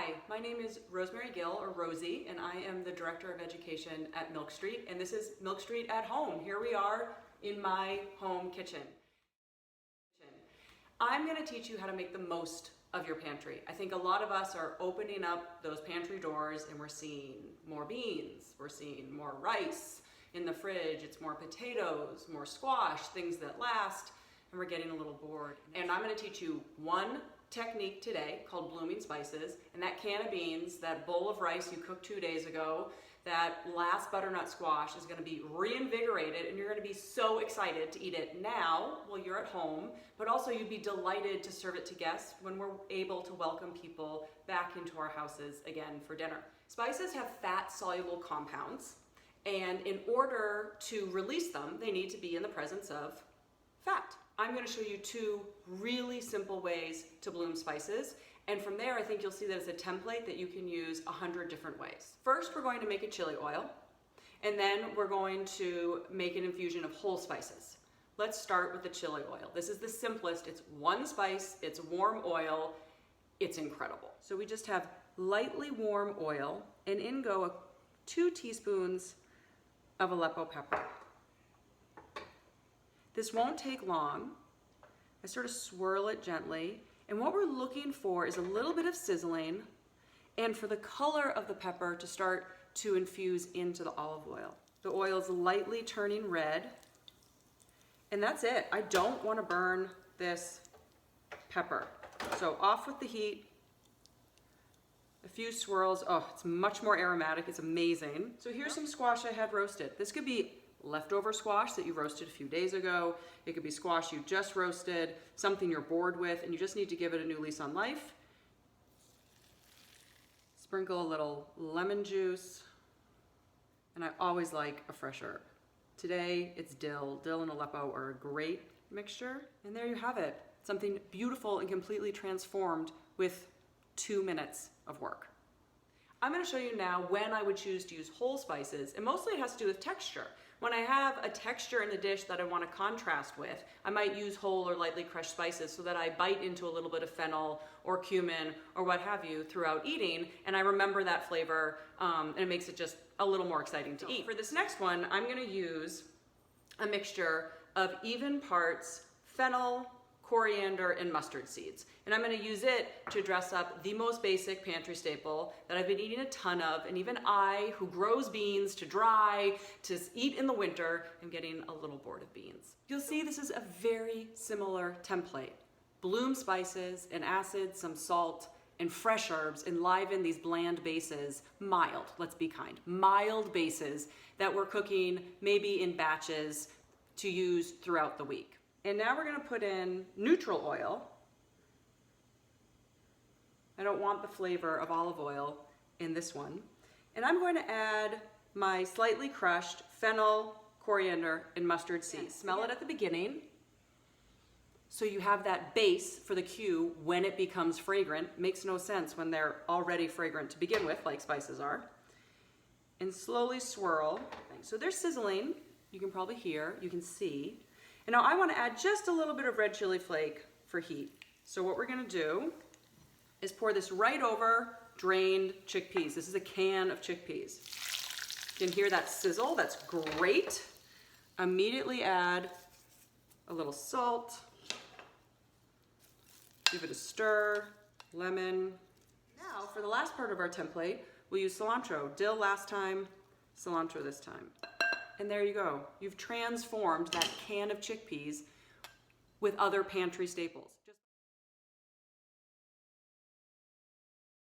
Hi, my name is Rosemary Gill, or Rosie, and I am the Director of Education at Milk Street, and this is Milk Street at home. Here we are in my home kitchen. I'm going to teach you how to make the most of your pantry. I think a lot of us are opening up those pantry doors and we're seeing more beans, we're seeing more rice in the fridge, it's more potatoes, more squash, things that last, and we're getting a little bored. And I'm going to teach you one technique today called blooming spices, and that can of beans, that bowl of rice you cooked 2 days ago, that last butternut squash is going to be reinvigorated, and you're going to be so excited to eat it now while you're at home, but also you'd be delighted to serve it to guests when we're able to welcome people back into our houses again for dinner. Spices have fat-soluble compounds, and in order to release them, they need to be in the presence of fat. I'm going to show you two really simple ways to bloom spices, and from there I think you'll see that it's a template that you can use 100 different ways. First, we're going to make a chili oil, and then we're going to make an infusion of whole spices. Let's start with the chili oil. This is the simplest. It's one spice, it's warm oil, it's incredible. So we just have lightly warm oil, and in go 2 teaspoons of Aleppo pepper. This won't take long. I sort of swirl it gently, and what we're looking for is a little bit of sizzling and for the color of the pepper to start to infuse into the olive oil. The oil is lightly turning red, and that's it. I don't want to burn this pepper. So off with the heat, a few swirls. Oh, it's much more aromatic, it's amazing. So here's some squash I had roasted. This could be leftover squash that you roasted a few days ago. It could be squash you just roasted, something you're bored with and you just need to give it a new lease on life. Sprinkle a little lemon juice, and I always like a fresh herb. Today it's dill. Dill and Aleppo are a great mixture, and there you have it. Something beautiful and completely transformed with 2 minutes of work. I'm going to show you now when I would choose to use whole spices, and mostly it has to do with texture. When I have a texture in the dish that I want to contrast with, I might use whole or lightly crushed spices so that I bite into a little bit of fennel or cumin or what have you throughout eating, and I remember that flavor, and it makes it just a little more exciting to eat. For this next one, I'm going to use a mixture of even parts fennel, coriander, and mustard seeds. And I'm going to use it to dress up the most basic pantry staple that I've been eating a ton of, and even I, who grows beans to dry, to eat in the winter, am getting a little bored of beans. You'll see this is a very similar template. Bloom spices and acids, some salt, and fresh herbs enliven these bland bases, mild, let's be kind, mild bases that we're cooking maybe in batches to use throughout the week. And now we're going to put in neutral oil. I don't want the flavor of olive oil in this one. And I'm going to add my slightly crushed fennel, coriander, and mustard seeds. Smell it at the beginning, so you have that base for the cue when it becomes fragrant. Makes no sense when they're already fragrant to begin with, like spices are. And slowly swirl. So they're sizzling. You can probably hear, you can see. And now I want to add just a little bit of red chili flake for heat. So what we're going to do is pour this right over drained chickpeas. This is a can of chickpeas. You can hear that sizzle, that's great. Immediately add a little salt, give it a stir, lemon. Now for the last part of our template, we'll use cilantro. Dill last time, cilantro this time. And there you go. You've transformed that can of chickpeas with other pantry staples.